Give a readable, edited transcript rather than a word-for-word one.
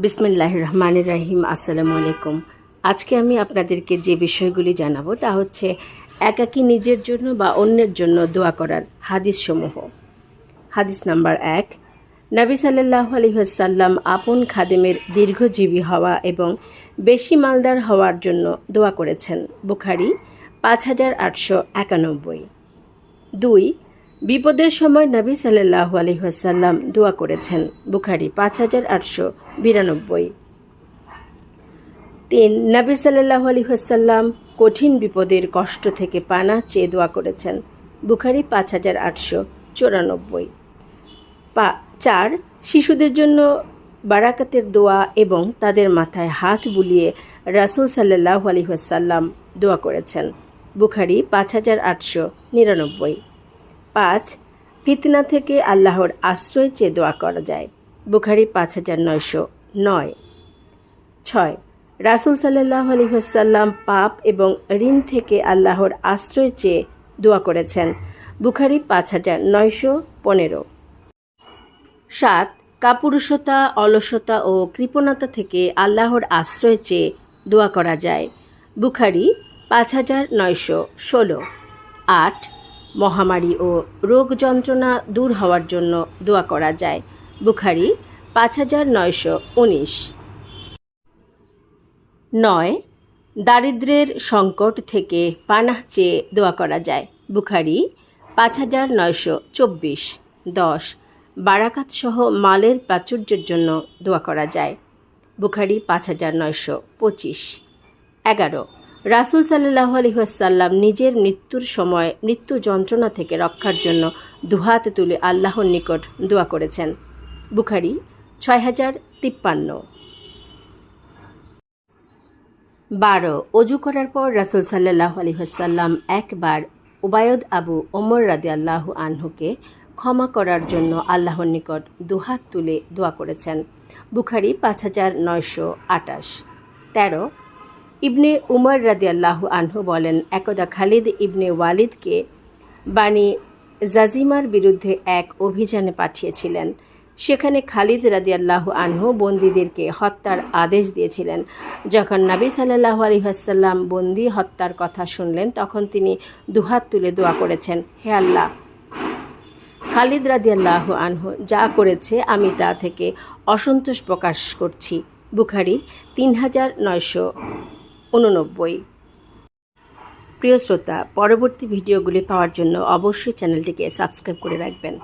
বিসমিল্লাহির রহমানির রহিম। আসসালামু আলাইকুম। আজকে আমি আপনাদেরকে যে বিষয়গুলি জানাবো তা হচ্ছে একাকী নিজের জন্য বা অন্যের জন্য দোয়া করার হাদিস সমূহ। হাদিস নাম্বার ১, নবী সাল্লাল্লাহু আলাইহি ওয়াসাল্লাম আপন খাদেমের দীর্ঘজীবী হওয়া এবং বেশি মালদার হওয়ার জন্য দোয়া করেছেন। বুখারী 5891। ২, বিপদের সময় নবী সাল্লাল্লাহু আলাইহি ওয়াসাল্লাম দোয়া করেছেন। বুখারী 5892। ৩, নবী সাল্লাল্লাহু আলাইহি ওয়াসাল্লাম কঠিন বিপদের কষ্ট থেকে পানাহ চেয়ে দোয়া করেছেন। বুখারী 5894। ৪, শিশুদের জন্য বারাকাতের দোয়া এবং তাদের মাথায় হাত বুলিয়ে রাসূল সাল্লাল্লাহু আলাইহি ওয়াসাল্লাম দোয়া করেছেন। বুখারী 5899। ৫, ফিতনা থেকে আল্লাহর আশ্রয় চেয়ে দোয়া করা যায়। বুখারী 5909। ৬, রাসূল সাল্লাল্লাহু আলাইহি ওয়াসাল্লাম পাপ এবং ঋণ থেকে আল্লাহর আশ্রয় চেয়ে দোয়া করেছেন। বুখারী 5915। ৭, কাপুরুষতা, অলসতা ও কৃপণতা থেকে আল্লাহর আশ্রয় চেয়ে দোয়া করা যায়। বুখারী 5916। ৮, মহামারী ও রোগ যন্ত্রণা দূর হওয়ার জন্য দোয়া করা যায়। বুখারী 5919। ৯, দারিদ্র্যের সংকট থেকে পানাহ চেয়ে দোয়া করা যায়। বুখারী 5924। ১০, বারাকাত সহ মালের প্রাচুর্যের জন্য দোয়া করা যায়। বুখারী 5925। ১১, রাসূল সাল্লাল্লাহু আলাইহি ওয়াসাল্লাম নিজের মৃত্যুর সময় মৃত্যু যন্ত্রণা থেকে রক্ষার জন্য দুহাত তুলে আল্লাহর নিকট দোয়া করেছেন। বুখারী 6053। ১২, অজু করার পর রাসূল সাল্লাল্লাহু আলাইহি ওয়াসাল্লাম একবার উবায়দ আবু ওমর রাদিয়াল্লাহু আনহুকে ক্ষমা করার জন্য আল্লাহর নিকট দুহাত তুলে দোয়া করেছেন। বুখারী 5928। ১৩, ইবনে উমর রাদিয়াল্লাহু আনহু বলেন, একদা খালিদ ইবনে ওয়ালিদকে বানি জাজিমার বিরুদ্ধে এক অভিযানে পাঠিয়েছিলেন। সেখানে খালিদ রাদিয়াল্লাহু আনহু বন্দীদেরকে হত্যার আদেশ দিয়েছিলেন। যখন নবী সাল্লাল্লাহু আলাইহি ওয়াসাল্লাম বন্দী হত্যার কথা শুনলেন তখন তিনি দুহাত তুলে দোয়া করেছেন, হে আল্লাহ, খালিদ রাদিয়াল্লাহু আনহু যা করেছে আমি তা থেকে অসন্তোষ প্রকাশ করছি। বুখারী 3989। প্রিয় শ্রোতা, পরবর্তী ভিডিওগুলি পাওয়ার জন্য অবশ্যই চ্যানেলটিকে সাবস্ক্রাইব করে রাখবেন।